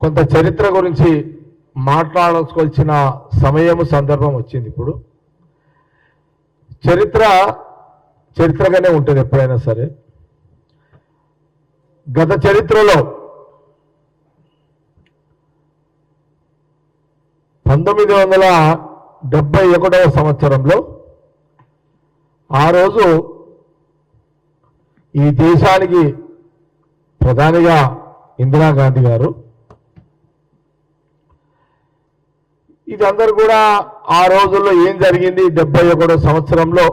కొంత చరిత్ర గురించి మాట్లాడాల్సిన సమయం సందర్భం వచ్చింది. ఇప్పుడు చరిత్రగానే ఉంటుంది ఎప్పుడైనా సరే. గత చరిత్రలో 1971వ సంవత్సరంలో ఆ రోజు ఈ దేశానికి ప్రధానిగా ఇందిరాగాంధీ గారు. ఇది అందరూ కూడా ఆ రోజుల్లో ఏం జరిగింది 71వ సంవత్సరంలో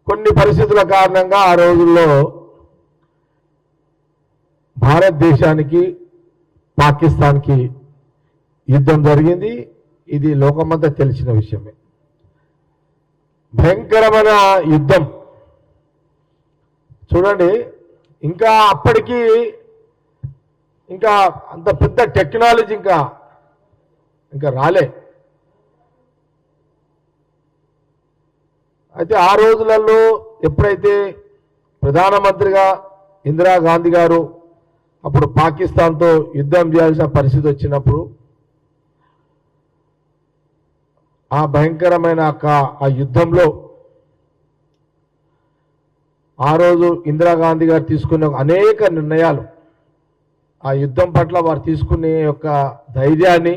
కొన్ని పరిస్థితుల కారణంగా ఆ రోజుల్లో భారతదేశానికి పాకిస్తాన్కి యుద్ధం జరిగింది. ఇది లోకమంతా తెలిసిన విషయమే. భయంకరమైన యుద్ధం. చూడండి, ఇంకా అప్పటికి ఇంకా అంత పెద్ద టెక్నాలజీ ఇంకా రాలే. అయితే ఆ రోజులలో ఎప్పుడైతే ప్రధానమంత్రిగా ఇందిరాగాంధీ గారు అప్పుడు పాకిస్తాన్తో యుద్ధం చేయాల్సిన పరిస్థితి వచ్చినప్పుడు ఆ భయంకరమైన ఆ యుద్ధంలో ఆ రోజు ఇందిరాగాంధీ గారు తీసుకున్న అనేక నిర్ణయాలు, ఆ యుద్ధం పట్ల వారు తీసుకునే యొక్క ధైర్యాన్ని,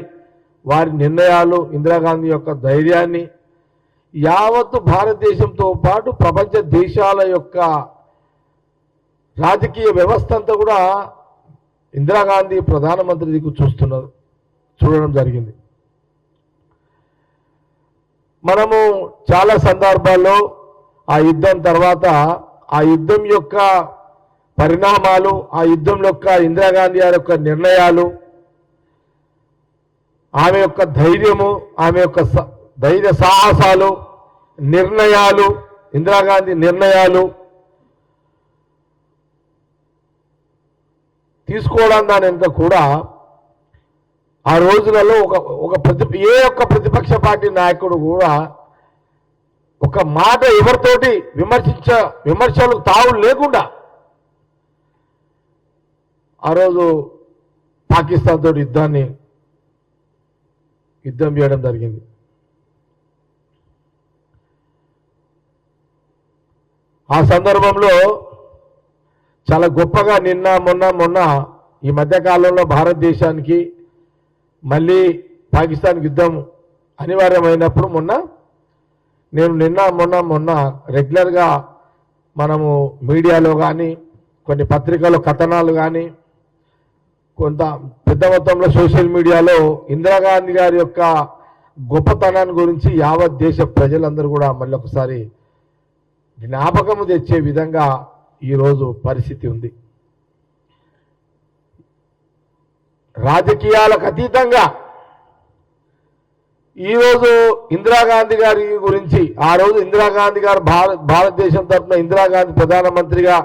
వారి నిర్ణయాలు, ఇందిరాగాంధీ యొక్క ధైర్యాన్ని యావత్తు భారతదేశంతో పాటు ప్రపంచ దేశాల యొక్క రాజకీయ వ్యవస్థ అంతా కూడా ఇందిరాగాంధీ ప్రధానమంత్రి దిక్కు చూడడం జరిగింది. మనము చాలా సందర్భాల్లో ఆ యుద్ధం తర్వాత ఆ యుద్ధం యొక్క పరిణామాలు, ఆ యుద్ధం యొక్క ఇందిరాగాంధీ గారి యొక్క నిర్ణయాలు, ఆమె యొక్క ధైర్యము, ఆమె యొక్క ధైర్య సాహసాలు, నిర్ణయాలు, ఇందిరాగాంధీ నిర్ణయాలు తీసుకోవడం దాని వెనుక కూడా ఆ రోజులలో ఏ ఒక్క ప్రతిపక్ష పార్టీ నాయకుడు కూడా ఒక మాట ఎవరితోటి విమర్శలు తావు లేకుండా ఆ రోజు పాకిస్తాన్ తోటి యుద్ధం చేయడం జరిగింది. ఆ సందర్భంలో చాలా గొప్పగా మొన్న ఈ మధ్యకాలంలో భారతదేశానికి మళ్ళీ పాకిస్తాన్ యుద్ధం అనివార్యమైనప్పుడు మొన్న రెగ్యులర్గా మనము మీడియాలో కానీ కొన్ని పత్రికల్లో కథనాలు కానీ కొంత పెద్ద మొత్తంలో సోషల్ మీడియాలో ఇందిరాగాంధీ గారి యొక్క గొప్పతనాన్ని గురించి యావత్ దేశ ప్రజలందరూ కూడా మళ్ళీ ఒకసారి జ్ఞాపకము తెచ్చే విధంగా ఈరోజు పరిస్థితి ఉంది. రాజకీయాలకు అతీతంగా ఈరోజు ఇందిరాగాంధీ గారి గురించి, ఆ రోజు ఇందిరాగాంధీ గారు భారతదేశం తరఫున ఇందిరాగాంధీ ప్రధానమంత్రిగా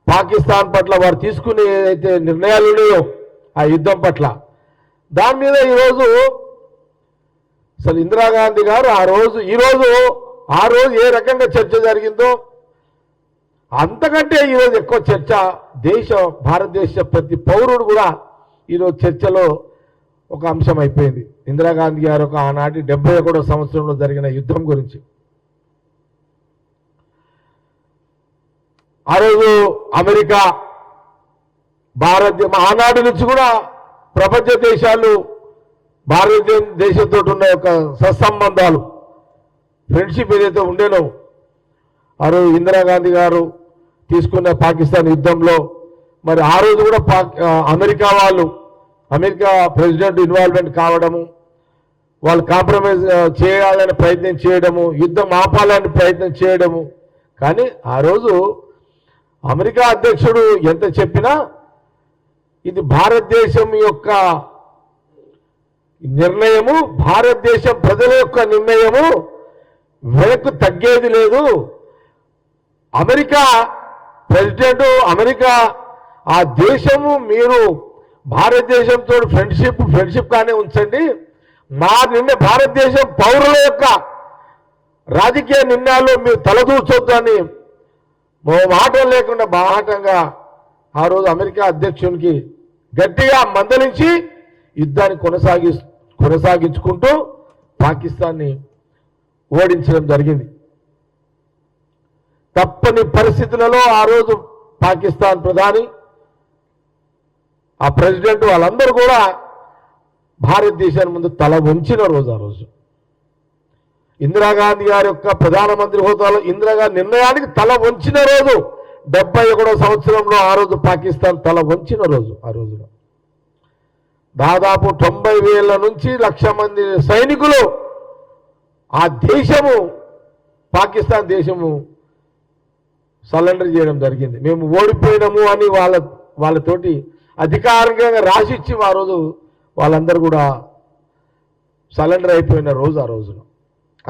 పాకిస్తాన్ పట్ల వారు తీసుకునే ఏదైతే నిర్ణయాలు ఉన్నాయో ఆ యుద్ధం పట్ల, దాని మీద ఈరోజు అసలు ఇందిరాగాంధీ గారు ఆ రోజు ఏ రకంగా చర్చ జరిగిందో అంతకంటే ఈరోజు ఎక్కువ చర్చ భారతదేశ ప్రతి పౌరుడు కూడా ఈరోజు చర్చలో ఒక అంశం అయిపోయింది. ఇందిరాగాంధీ గారు ఆనాటి 71వ సంవత్సరంలో జరిగిన యుద్ధం గురించి. ఆ రోజు అమెరికా, ఆనాటి నుంచి కూడా ప్రపంచ దేశాలు భారతదేశంతో ఉన్న యొక్క సత్సంబంధాలు, ఫ్రెండ్షిప్ ఏదైతే ఉండేనో ఆ రోజు ఇందిరాగాంధీ గారు తీసుకున్న పాకిస్తాన్ యుద్ధంలో మరి ఆ రోజు కూడా అమెరికా ప్రెసిడెంట్ ఇన్వాల్వ్మెంట్ కావడము, వాళ్ళు కాంప్రమైజ్ చేయాలని ప్రయత్నం చేయడము, యుద్ధం ఆపాలని ప్రయత్నం చేయడము. కానీ ఆ రోజు అమెరికా అధ్యక్షుడు ఎంత చెప్పినా ఇది భారతదేశం యొక్క నిర్ణయము, భారతదేశం ప్రజల యొక్క నిర్ణయము, వెనక్కు తగ్గేది లేదు. అమెరికా ప్రెసిడెంట్, అమెరికా ఆ దేశము మీరు భారతదేశంతో ఫ్రెండ్షిప్ కానీ ఉంచండి, భారతదేశం పౌరుల యొక్క రాజకీయ నిర్ణయాలు మీరు తలదూర్చొద్దు అని మాట లేకుండా బాహాటంగా ఆ రోజు అమెరికా అధ్యక్షునికి గట్టిగా మందలించి యుద్ధాన్ని కొనసాగించుకుంటూ పాకిస్తాన్ని ఓడించడం జరిగింది. తప్పని పరిస్థితులలో ఆ రోజు పాకిస్తాన్ ప్రధాని, ఆ ప్రెసిడెంట్ వాళ్ళందరూ కూడా భారతదేశాన్ని ముందు తల వంచిన రోజు ఆ రోజు. ఇందిరాగాంధీ గారి యొక్క ప్రధానమంత్రి హోదాలో ఇందిరాగాంధీ నిర్ణయానికి తల వంచిన రోజు 71వ సంవత్సరంలో ఆ రోజు పాకిస్తాన్ తల వంచిన రోజు. ఆ రోజులో దాదాపు 90,000 నుంచి 1,00,000 మంది సైనికులు ఆ దేశము పాకిస్తాన్ దేశము సరెండర్ చేయడం జరిగింది. మేము ఓడిపోయినాము అని వాళ్ళతోటి అధికారికంగా రాసిచ్చి ఆ రోజు వాళ్ళందరూ కూడా సరెండర్ అయిపోయిన రోజు ఆ రోజున.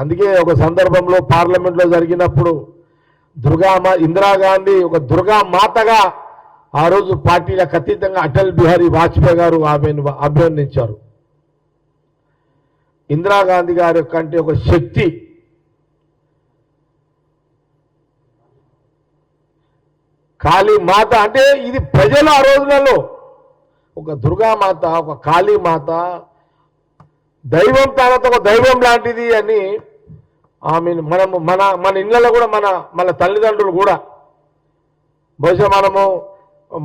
అందుకే ఒక సందర్భంలో పార్లమెంట్లో జరిగినప్పుడు ఇందిరాగాంధీ ఒక దుర్గా మాతగా ఆ రోజు పార్టీలకు అతీతంగా అటల్ బిహారీ వాజ్పేయి గారు ఆమెను అభినందించారు. ఇందిరాగాంధీ గారి కంటే ఒక శక్తి, కాళీ మాత అంటే ఇది ప్రజలు ఆ రోజులలో ఒక దుర్గామాత, ఒక కాళీమాత దైవం తర్వాత ఒక దైవం లాంటిది అని ఆమె మన ఇళ్ళలో కూడా మన తల్లిదండ్రులు కూడా బహుశా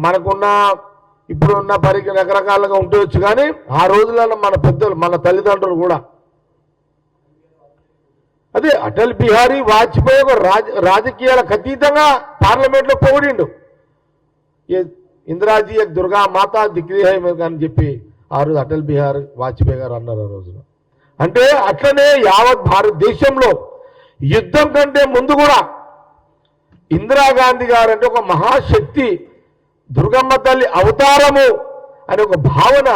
మనకున్న ఇప్పుడున్న రకరకాలుగా ఉండవచ్చు, కానీ ఆ రోజులలో మన పెద్దలు మన తల్లిదండ్రులు కూడా అదే అటల్ బిహారీ వాజ్పేయి ఒక రాజకీయాలకు అతీతంగా పార్లమెంట్లో పొగిడిండు. ఇందిరాజీ దుర్గా మాత దిక్రీ హై అని చెప్పి ఆ రోజు అటల్ బిహారీ వాజ్పేయి గారు అన్నారు ఆ రోజున. అంటే అట్లనే యావత్ భారతదేశంలో యుద్ధం కంటే ముందు కూడా ఇందిరాగాంధీ గారు అంటే ఒక మహాశక్తి, దుర్గమ్మ తల్లి అవతారము అనే ఒక భావన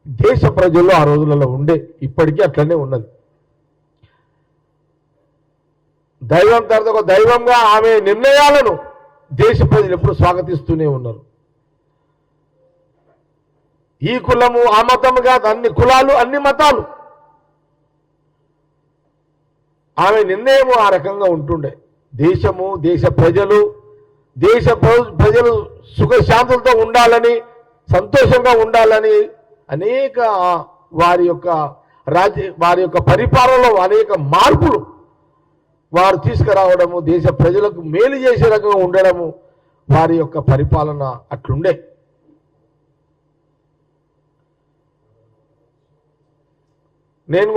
దేశ ప్రజల్లో ఆ రోజులలో ఉండే, ఇప్పటికీ అట్లనే ఉన్నది. దైవం తర్వాత ఒక దైవంగా ఆమె నిర్ణయాలను దేశ ప్రజలు ఎప్పుడు స్వాగతిస్తూనే ఉన్నారు. ఈ కులము ఆ మతము కాదు, అన్ని కులాలు అన్ని మతాలు ఆమె నిర్ణయం ఆ రకంగా ఉంటుండే. దేశము దేశ ప్రజలు సుఖశాంతులతో ఉండాలని, సంతోషంగా ఉండాలని అనేక వారి యొక్క పరిపాలనలో అనేక మార్పులు వారు తీసుకురావడము, దేశ ప్రజలకు మేలు చేసే రకంగా ఉండడము వారి యొక్క పరిపాలన అట్లుండే. నేను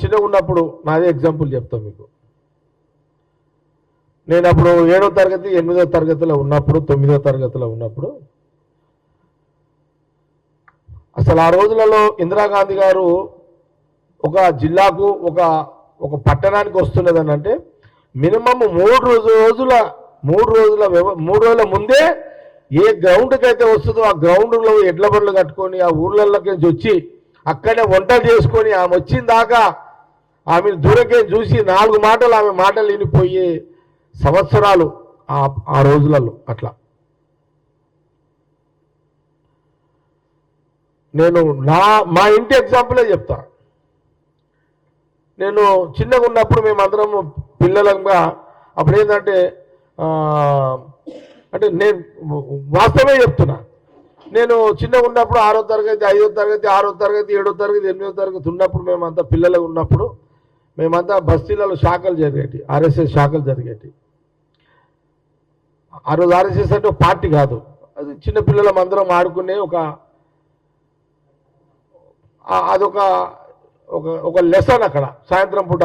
చిన్నగా ఉన్నప్పుడు నాదే ఎగ్జాంపుల్ చెప్తాను మీకు. నేను అప్పుడు 7వ తరగతి 8వ తరగతిలో ఉన్నప్పుడు 9వ తరగతిలో ఉన్నప్పుడు అసలు ఆ రోజులలో ఇందిరాగాంధీ గారు ఒక జిల్లాకు ఒక పట్టణానికి వస్తున్నదని అంటే మినిమం 3 రోజుల ముందే ఏ గ్రౌండ్కి అయితే వస్తుందో ఆ గ్రౌండ్లో ఎడ్ల బండ్లు కట్టుకొని ఆ ఊర్లలోకి వచ్చి అక్కడే వంటలు చేసుకొని ఆమె వచ్చిన దాకా ఆమెను దూరకే చూసి 4 మాటలు ఆమె మాటలు వినిపోయే సంవత్సరాలు ఆ రోజులలో. అట్లా నేను మా ఇంటి ఎగ్జాంపులే చెప్తా. నేను చిన్నగా ఉన్నప్పుడు మేమందరం పిల్లలంగా అప్పుడు ఏంటంటే అంటే నేను వాస్తవమే చెప్తున్నా. నేను చిన్నగా ఉన్నప్పుడు 6వ తరగతి 5వ తరగతి 6వ తరగతి 7వ తరగతి 8వ తరగతి ఉన్నప్పుడు మేమంతా పిల్లలుగా ఉన్నప్పుడు మేమంతా బస్తీలలో శాఖలు జరిగేటి, ఆర్ఎస్ఎస్ శాఖలు జరిగేటి. ఆ రోజు ఆర్ఎస్ఎస్ అంటే ఒక పార్టీ కాదు, అది చిన్న పిల్లలం అందరం ఆడుకునే ఒక లెసన్. అక్కడ సాయంత్రం పూట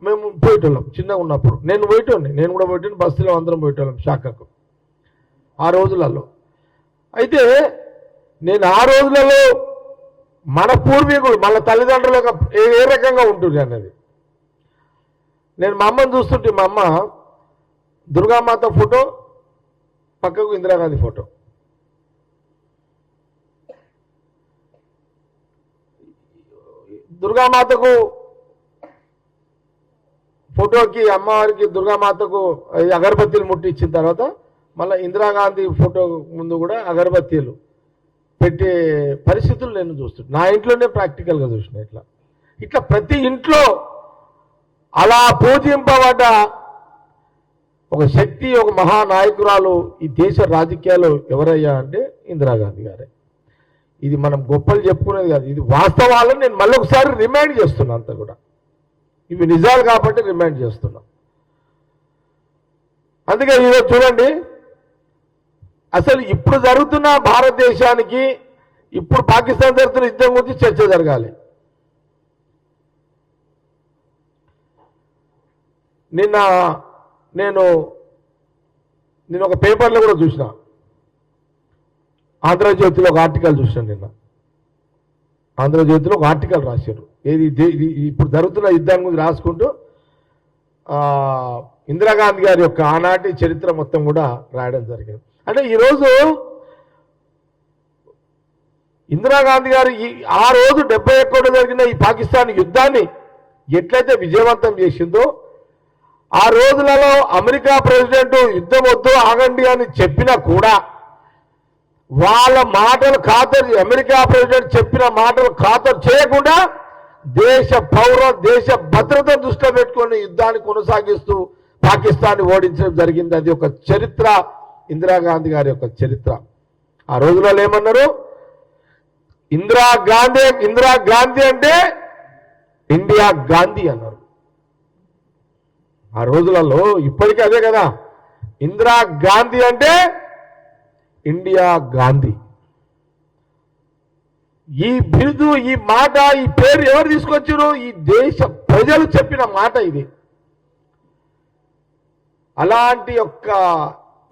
మేము పోయేటోళ్ళం చిన్నగా ఉన్నప్పుడు. నేను కూడా పోయేటోని, బస్తీలో అందరం పోయేటోళ్ళం శాఖకు ఆ రోజులలో. అయితే నేను ఆ రోజులలో మన పూర్వీకులు మన తల్లిదండ్రుల ఏ రకంగా ఉంటుంది అన్నది నేను మా అమ్మని చూస్తుంటే, మా అమ్మ దుర్గామాత ఫోటో పక్కకు ఇందిరాగాంధీ ఫోటో, దుర్గామాతకు ఫోటోకి అమ్మవారికి దుర్గామాతకు అగరబత్తీలు ముట్టి ఇచ్చిన తర్వాత మళ్ళీ ఇందిరాగాంధీ ఫోటో ముందు కూడా అగరబత్తీలు పెట్టే పరిస్థితులు నేను చూస్తున్నాను. నా ఇంట్లోనే ప్రాక్టికల్గా చూసిన. ఇట్లా ప్రతి ఇంట్లో అలా పూజింపబడ్డ ఒక శక్తి, ఒక మహానాయకురాలు ఈ దేశ రాజకీయాల్లో ఎవరయ్యా అంటే ఇందిరాగాంధీ గారే. ఇది మనం గొప్పలు చెప్పుకునేది కాదు, ఇది వాస్తవాలను నేను మళ్ళీ ఒకసారి రిమైండ్ చేస్తున్నా. అంతా కూడా ఇవి నిజాలు కాబట్టి రిమైండ్ చేస్తున్నా. అందుకే ఈరోజు చూడండి, అసలు ఇప్పుడు జరుగుతున్న భారతదేశానికి, ఇప్పుడు పాకిస్తాన్ జరుగుతున్న యుద్ధం గురించి చర్చ జరగాలి. నిన్న నేను ఒక పేపర్లో కూడా చూసిన, ఆంధ్రజ్యోతిలో ఒక ఆర్టికల్ చూసాను. నిన్న ఆంధ్రజ్యోతిలో ఒక ఆర్టికల్ రాశారు, ఏది ఇప్పుడు జరుగుతున్న యుద్ధాన్ని గురించి రాసుకుంటూ ఇందిరాగాంధీ గారి యొక్క ఆనాటి చరిత్ర మొత్తం కూడా రాయడం జరిగింది. అంటే ఈరోజు ఇందిరాగాంధీ గారు ఆ రోజు 71 జరిగిన ఈ పాకిస్తాన్ యుద్ధాన్ని ఎట్లయితే విజయవంతం చేసిందో, ఆ రోజులలో అమెరికా ప్రెసిడెంట్ యుద్ధం వద్దు ఆగండి అని చెప్పినా కూడా వాళ్ళ మాటలు ఖాతరు, అమెరికా ప్రెసిడెంట్ చెప్పిన మాటలు ఖాతరు చేయకుండా దేశ భద్రతను దృష్టిలో పెట్టుకొని యుద్ధాన్ని కొనసాగిస్తూ పాకిస్తాన్ని ఓడించడం జరిగింది. అది ఒక చరిత్ర, ఇందిరాగాంధీ గారి యొక్క చరిత్ర. ఆ రోజులలో ఏమన్నారు, ఇందిరాగాంధీ అంటే ఇండియా గాంధీ అన్నారు. ఆ రోజులలో ఇప్పటికీ అదే కదా, ఇందిరాగాంధీ అంటే ఇండియా గాంధీ. ఈ బిరుదు, ఈ మాట, ఈ పేరు ఎవరు తీసుకొచ్చారు? ఈ దేశ ప్రజలు చెప్పిన మాట ఇది. అలాంటి యొక్క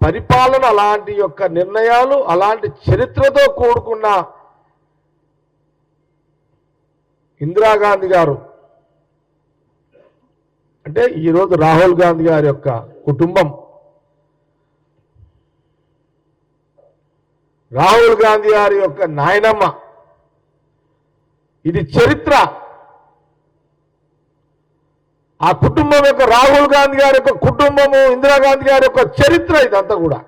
పరిపాలన, అలాంటి యొక్క నిర్ణయాలు, అలాంటి చరిత్రతో కూడుకున్న ఇందిరాగాంధీ గారు అంటే ఈరోజు రాహుల్ గాంధీ గారి యొక్క కుటుంబం, రాహుల్ గాంధీ గారి యొక్క నాయనమ్మ, ఇది చరిత్ర. ఆ కుటుంబం యొక్క, రాహుల్ గాంధీ గారి యొక్క కుటుంబము, ఇందిరాగాంధీ గారి యొక్క చరిత్ర ఇదంతా కూడా.